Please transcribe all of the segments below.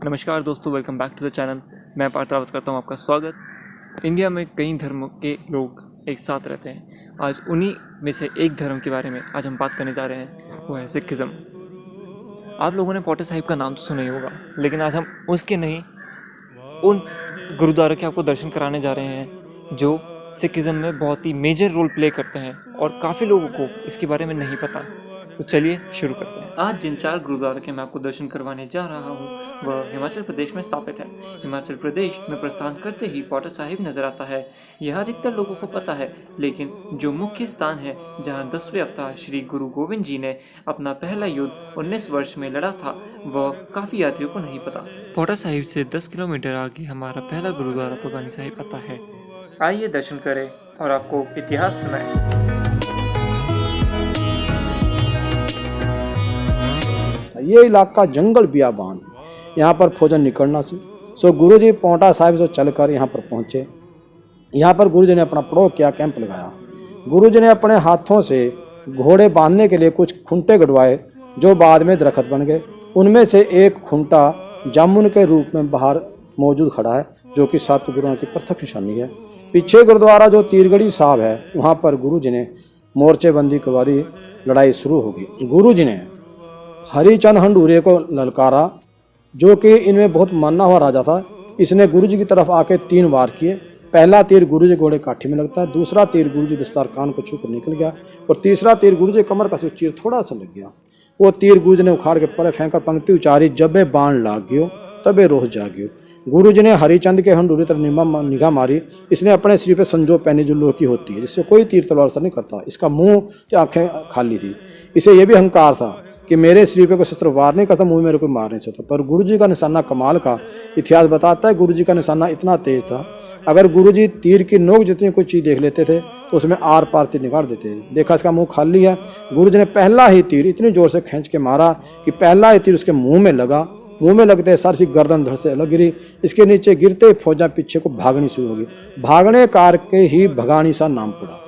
नमस्कार दोस्तों, welcome back to the channel. मैं पार्थ रावत करता हूँ आपका स्वागत। इंडिया में कई धर्मों के लोग एक साथ रहते हैं। आज उन्हीं में से एक धर्म के बारे में आज हम बात करने जा रहे हैं, वो है सिखिज़्म। आप लोगों ने पौंटा साहिब का नाम तो सुना ही होगा, लेकिन आज हम उसके नहीं उन गुरुद्वारा के आपको दर्शन कराने जा रहे हैं जो सिखिज़्म में बहुत ही मेजर रोल प्ले करते हैं और काफ़ी लोगों को इसके बारे में नहीं पता। तो चलिए शुरू करते हैं। आज जिन 4 गुरुद्वारा के मैं आपको दर्शन करवाने जा रहा हूँ वह हिमाचल प्रदेश में स्थापित है। हिमाचल प्रदेश में प्रस्थान करते ही पौंटा साहिब नजर आता है। यह अधिकतर लोगों को पता है, लेकिन जो मुख्य स्थान है जहाँ 10वें अवतार श्री गुरु गोविंद जी ने अपना पहला युद्ध 19 वर्ष में लड़ा था, वह काफ़ी यात्रियों को नहीं पता। पौंटा साहिब से 10 किलोमीटर आगे हमारा पहला गुरुद्वारा पगानी साहिब आता है। आइए दर्शन करें और आपको इतिहास सुनाएं। ये इलाका जंगल बियाबान, यहाँ पर फौजन निकलना सी। सो गुरुजी पौंटा साहिब से चलकर यहाँ पर पहुँचे। यहाँ पर गुरुजी ने अपना प्रयोग किया, कैंप लगाया। गुरुजी ने अपने हाथों से घोड़े बांधने के लिए कुछ खुंटे गड़वाए जो बाद में दरख्त बन गए। उनमें से एक खुंटा जामुन के रूप में बाहर मौजूद खड़ा है, जो कि 7 गुरुओं की प्रत्यक्ष निशानी है। पीछे गुरुद्वारा जो तीरगढ़ी साहब है, वहाँ पर गुरुजी ने मोर्चेबंदी करवा दी। लड़ाई शुरू होगी। गुरुजी ने हरिचंद हंडूरे को ललकारा, जो कि इनमें बहुत माना हुआ राजा था। इसने गुरुजी की तरफ आके 3 वार किए। पहला तीर गुरुजी घोड़े काठी में लगता है, दूसरा तीर गुरुजी दस्तारखान को छूकर निकल गया और तीसरा तीर गुरुजी कमर का सिर चीर थोड़ा सा लग गया। वो तीर गुरुजी ने उखाड़ के परे फेंकर पंक्ति उचारी, जबे बाण लाग गयो तबे रोह जागियो। गुरुजी ने हरिचंद के हंडूरे तरफ निगाह मारी। इसने अपने सिर पे संजो पहनी जो लोह की होती है, जिससे कोई तीर तलवार असर नहीं करता। इसका मुंह की आंखें खाली थी। इसे यह भी अहंकार था कि मेरे शरीर पे कोई शस्त्र वार नहीं करता, मुंह मेरे को मार नहीं सकता। पर गुरुजी का निशाना कमाल का, इतिहास बताता है गुरुजी का निशाना इतना तेज था, अगर गुरुजी तीर की नोक जितनी कोई चीज़ देख लेते थे तो उसमें आर पार तीर निकाल देते थे। देखा इसका मुंह खाली है। गुरुजी ने पहला ही तीर इतनी जोर से खींच के मारा कि पहला ही तीर उसके मुंह में लगा। मुंह में लगते सारी सी गर्दन धड़ से अलग गिरी। इसके नीचे गिरते ही फौजा पीछे को भागनी शुरू होगी। भागने कार के ही भगानी सा नाम पड़ा।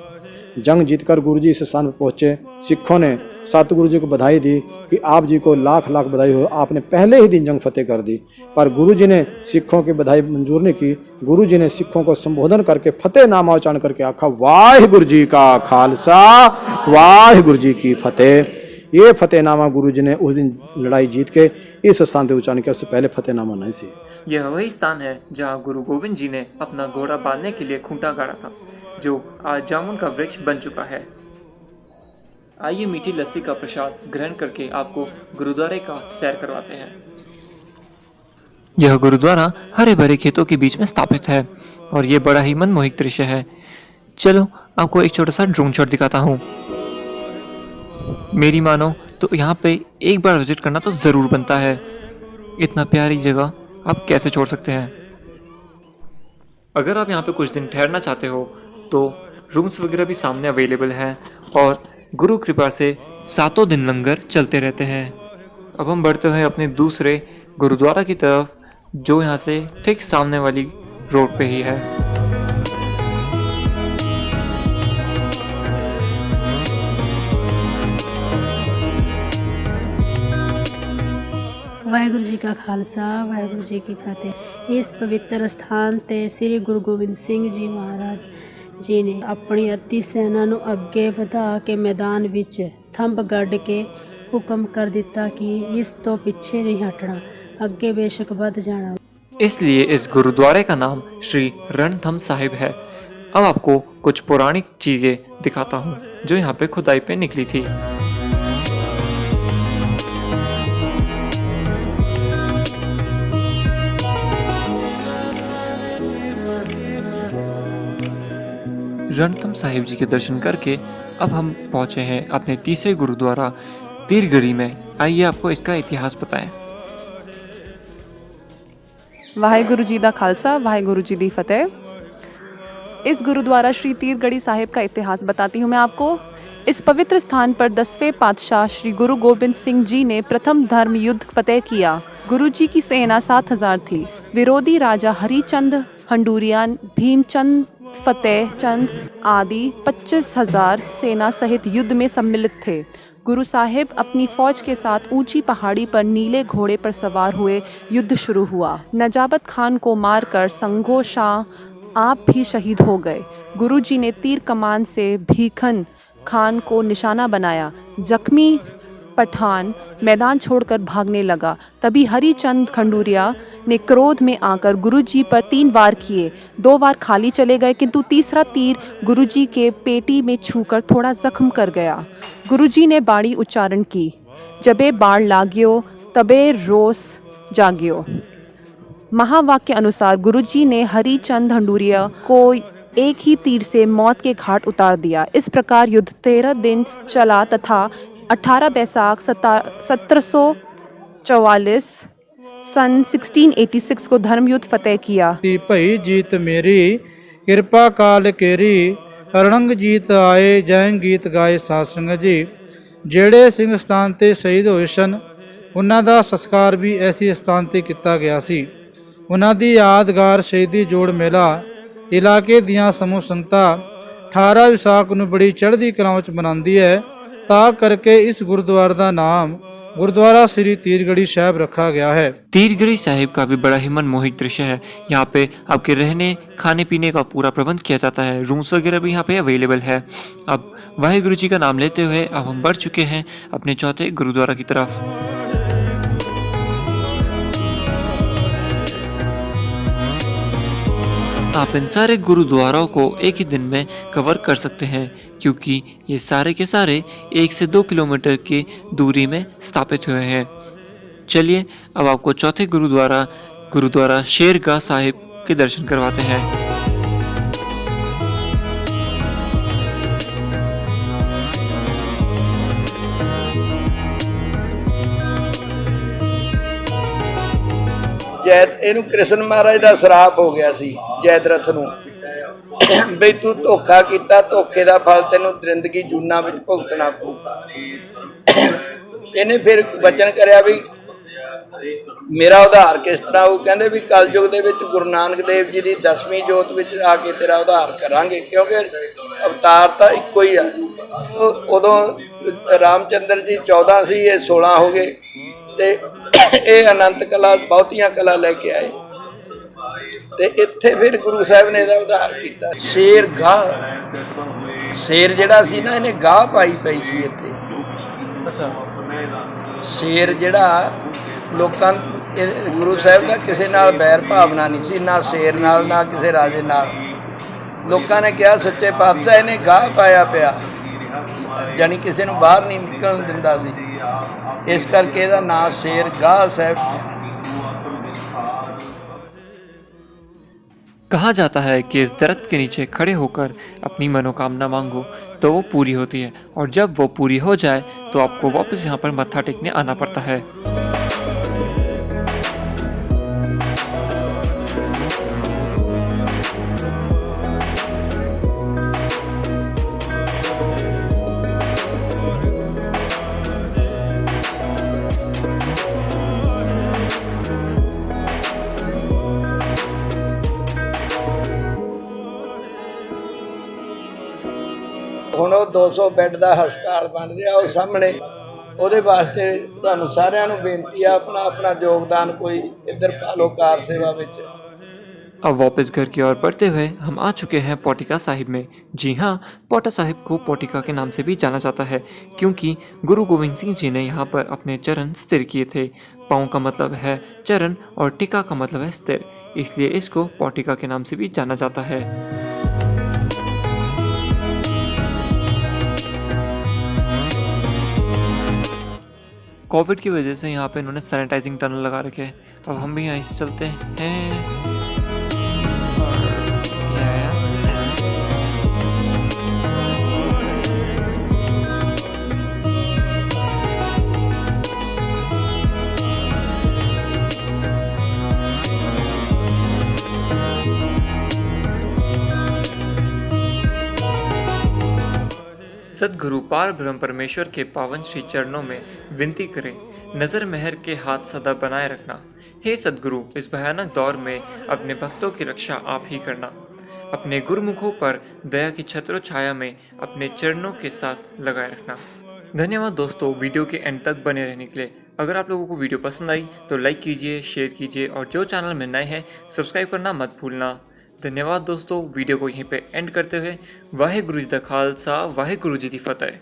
जंग जीतकर गुरुजी इस स्थान पर पहुंचे। सिखों ने सतगुरु जी को बधाई दी कि आप जी को लाख लाख बधाई हो, आपने पहले ही दिन जंग फतेह कर दी। पर गुरुजी ने सिखों की बधाई मंजूर नहीं की। गुरुजी ने सिखों को संबोधन करके फतेहनामा उच्चारण करके आखा, वाहिगुरु जी का खालसा वाहिगुरु जी की फतेह। ये फतेहनामा गुरुजी ने उस दिन लड़ाई जीत के इस स्थान पर उच्चारण किया, उससे पहले फतेहनामा नहीं थी। यह वही स्थान है जहाँ गुरु गोविंद जी ने अपना घोड़ा बांधने के लिए खूंटा गाड़ा था, जो आज जामुन का वृक्ष बन चुका है। आइए मीठी लस्सी का प्रसाद ग्रहण करके आपको गुरुद्वारे का सैर करवाते हैं। यह गुरुद्वारा हरे भरे खेतों के बीच में स्थापित है और ये बड़ा ही मनमोहक दृश्य है। चलो आपको एक छोटा सा ड्रोन शॉट दिखाता हूँ। मेरी मानो तो यहाँ पे एक बार विजिट करना तो ज़रूर बनता है। इतना प्यारी जगह आप कैसे छोड़ सकते हैं। अगर आप यहाँ पे कुछ दिन ठहरना चाहते हो तो रूम्स वगैरह भी सामने अवेलेबल हैं और गुरु कृपा से 7 दिन लंगर चलते रहते हैं। अब हम बढ़ते हैं अपने दूसरे गुरुद्वारा की तरफ, जो यहाँ से ठीक सामने वाली रोड पे ही है। वाहिगुरु जी का खालसा वाहिगुरु जी की फतेह। इस पवित्र स्थान ते श्री गुरु गोबिंद सिंह जी महाराज जी ने अपनी अति सेना ਨੂੰ ਅੱਗੇ ਵਧਾ ਕੇ ਮੈਦਾਨ ਵਿੱਚ ਥੰਬ ਗੱਡ ਕੇ ਹੁਕਮ ਕਰ ਦਿੱਤਾ कि इस तो पीछे नहीं हटना, ਅੱਗੇ बेशक बढ़ जाना। इसलिए इस गुरुद्वारे का नाम श्री रणथंभ साहिब है। अब आपको कुछ पौराणिक चीजें दिखाता हूँ जो यहाँ पे खुदाई पे निकली थी। रणथंभ साहिब जी के दर्शन करके अब हम पहुंचे हैं अपने तीसरे गुरुद्वारा तीरगढ़ी में। आइए आपको इसका इतिहास बताएं। वाहिगुरु जी दा खालसा वाहिगुरु जी दी फतेह। इस गुरुद्वारा श्री तीरगढ़ी साहिब का इतिहास बताती हूँ मैं आपको। इस पवित्र स्थान पर 10वें पातशाह श्री गुरु गोबिंद सिंह जी ने प्रथम धर्म युद्ध फतेह किया। गुरु जी की सेना 7000 थी। विरोधी राजा हरिचंद हंडूरिया, भीमचंद, फतेह चंद आदि 25,000 सेना सहित युद्ध में सम्मिलित थे। गुरु साहिब अपनी फौज के साथ ऊंची पहाड़ी पर नीले घोड़े पर सवार हुए। युद्ध शुरू हुआ। नजाबत खान को मारकर संगो शाह आप भी शहीद हो गए। गुरुजी ने तीर कमान से भीखन खान को निशाना बनाया। जख्मी पठान मैदान छोड़कर भागने लगा। तभी हरिचंद खंडूरिया ने क्रोध में आकर गुरुजी पर 3 वार किए। 2 वार खाली चले गए, किंतु तीसरा तीर गुरुजी के पेटी में छूकर थोड़ा जख्म कर गया। गुरुजी ने बाणी उच्चारण की, जबे बाढ़ लाग्यो तबे रोस जाग्यो। महावाक्य अनुसार गुरुजी ने हरिचंद खंडूरिया को एक ही तीर से मौत के घाट उतार दिया। इस प्रकार युद्ध 13 दिन चला तथा 18 बैसाख 1744 सन 1686 को धर्मयुद्ध फतेह किया। भई जीत मेरी किरपा काल केरी, अरणंग जीत आए जैन गीत गाए साध संगत जी। ਜਿਹੜੇ ਸਿੰਘ ਸਥਾਨ ਤੇ ਸ਼ਹੀਦ ਹੋਏ ਸਨ ਉਹਨਾਂ ਦਾ ਸੰਸਕਾਰ ਵੀ ਐਸੀ ਸਥਾਨ ਤੇ ਕੀਤਾ ਗਿਆ ਸੀ। ਉਹਨਾਂ ਦੀ ਯਾਦਗਾਰ ਸ਼ਹੀਦੀ ਜੋੜ ਮੇਲਾ ਇਲਾਕੇ ਦੀਆਂ ਸਮੂਹ ਸੰਗਤਾਂ 18 ਵਿਸਾਖ ਨੂੰ ਬੜੀ ਚੜ੍ਹਦੀ ਕਲਾ ਵਿੱਚ ਮਨਾਉਂਦੀ ਹੈ। ਤਾਂ करके इस गुरुद्वारा का नाम गुरुद्वारा श्री तीरगढ़ी साहिब रखा गया है। तीरगढ़ी साहिब का भी बड़ा ही मनमोहक दृश्य है। यहाँ पे आपके रहने खाने पीने का पूरा प्रबंध किया जाता है। रूम्स वगैरह भी यहाँ पे अवेलेबल है। अब वाहिगुरु जी का नाम लेते हुए अब हम बढ़ चुके हैं अपने चौथे गुरुद्वारा की तरफ। आप इन सारे गुरुद्वाराओं को एक ही दिन में कवर कर सकते हैं, क्योंकि ये सारे के सारे 1 से 2 किलोमीटर की दूरी में स्थापित हुए हैं। चलिए अब आपको चौथे गुरुद्वारा शेरगाह साहिब के दर्शन करवाते हैं। ਜੈਦ ਇਹਨੂੰ ਕ੍ਰਿਸ਼ਨ ਮਹਾਰਾਜ ਦਾ ਸਰਾਪ ਹੋ ਗਿਆ ਸੀ ਜੈਦਰਥ ਨੂੰ, ਬਈ ਤੂੰ ਧੋਖਾ ਕੀਤਾ, ਧੋਖੇ ਦਾ ਫਲ ਤੈਨੂੰ ਜ਼ਿੰਦਗੀ ਜੂਨਾ ਵਿੱਚ ਭੁਗਤਣਾ ਪਊ। ਇਹਨੇ ਫਿਰ ਬਚਨ ਕਰਿਆ ਵੀ ਮੇਰਾ ਉਧਾਰ ਕਿਸ ਤਰ੍ਹਾਂ ਹੋਊ। ਕਹਿੰਦੇ ਵੀ ਕਲਯੁਗ ਦੇ ਵਿੱਚ ਗੁਰੂ ਨਾਨਕ ਦੇਵ ਜੀ ਦੀ 10ਵੀਂ ਜੋਤ ਵਿੱਚ ਆ ਕੇ ਤੇਰਾ ਉਧਾਰ ਕਰਾਂਗੇ, ਕਿਉਂਕਿ ਅਵਤਾਰ ਤਾਂ ਇੱਕੋ ਹੀ ਆ। ਉਦੋਂ ਰਾਮਚੰਦਰ ਜੀ 14 ਸੀ, ਇਹ 16 ਹੋ ਗਏ ਤੇ ਇਹ ਅਨੰਤ ਕਲਾ ਬਹੁਤੀਆਂ ਕਲਾ ਲੈ ਕੇ ਆਏ ਤੇ ਇੱਥੇ ਫਿਰ ਗੁਰੂ ਸਾਹਿਬ ਨੇ ਇਹਦਾ ਉਧਾਰ ਕੀਤਾ। ਸ਼ੇਰ ਗਾਹ, ਸ਼ੇਰ ਜਿਹੜਾ ਸੀ ਨਾ ਇਹਨੇ ਗਾਹ ਪਾਈ ਪਈ ਸੀ ਇੱਥੇ। ਅੱਛਾ, ਸ਼ੇਰ ਜਿਹੜਾ ਲੋਕਾਂ ਗੁਰੂ ਸਾਹਿਬ ਦਾ ਕਿਸੇ ਨਾਲ ਬੈਰ ਭਾਵਨਾ ਨਹੀਂ ਸੀ, ਨਾ ਸ਼ੇਰ ਨਾਲ ਨਾ ਕਿਸੇ ਰਾਜੇ ਨਾਲ। ਲੋਕਾਂ ਨੇ ਕਿਹਾ ਸੱਚੇ ਪਾਤਸ਼ਾਹ ਇਹਨੇ ਗਾਹ ਪਾਇਆ ਪਿਆ, ਜਾਨੀ ਕਿਸੇ ਨੂੰ ਬਾਹਰ ਨਹੀਂ ਨਿਕਲਣ ਦਿੰਦਾ ਸੀ, इस करके ਇਹਦਾ नाम शेरगाह साहिब है। कहा जाता है कि इस दरख्त के नीचे खड़े होकर अपनी मनोकामना मांगो तो वो पूरी होती है, और जब वो पूरी हो जाए तो आपको वापस यहाँ पर मत्था टेकने आना पड़ता है। ਹੁਣ ਉਹ 200 ਬੈੱਡ ਦਾ ਹਸਪਤਾਲ ਬਣ ਰਿਹਾ ਉਹ ਸਾਹਮਣੇ। ਉਹਦੇ ਵਾਸਤੇ ਤੁਹਾਨੂੰ ਸਾਰਿਆਂ ਨੂੰ ਬੇਨਤੀ ਆ, ਆਪਣਾ ਆਪਣਾ ਯੋगदान कोई इधर पा लो कार सेवा ਵਿੱਚ। अब वापस घर की ओर बढ़ते हुए हम आ चुके हैं पौटिका साहिब में। जी हाँ, पौटा साहिब को पौटिका के नाम से भी जाना जाता है, क्योंकि गुरु गोविंद सिंह जी ने यहाँ पर अपने चरण स्थिर किए थे। पाँव का मतलब है चरण और टिका का मतलब है स्थिर, इसलिए इसको पौटिका के नाम से भी जाना जाता है। कोविड की वजह से यहाँ पे इन्होंने सैनिटाइजिंग टनल लगा रखे हैं। अब हम भी यहीं से चलते हैं। सदगुरु पार ब्रह्म परमेश्वर के पावन श्री चरणों में विनती करें, नज़र मेहर के हाथ सदा बनाए रखना। हे सदगुरु, इस भयानक दौर में अपने भक्तों की रक्षा आप ही करना। अपने गुरुमुखों पर दया की छत्र छाया में अपने चरणों के साथ लगाए रखना। धन्यवाद दोस्तों वीडियो के एंड तक बने रहने के लिए। अगर आप लोगों को वीडियो पसंद आई तो लाइक कीजिए, शेयर कीजिए और जो चैनल में नए हैं सब्सक्राइब करना मत भूलना। धन्यवाद दोस्तों। वीडियो को यहीं पे एंड करते हुए वाहेगुरु जी दा खालसा वाहेगुरु जी दी फतेह।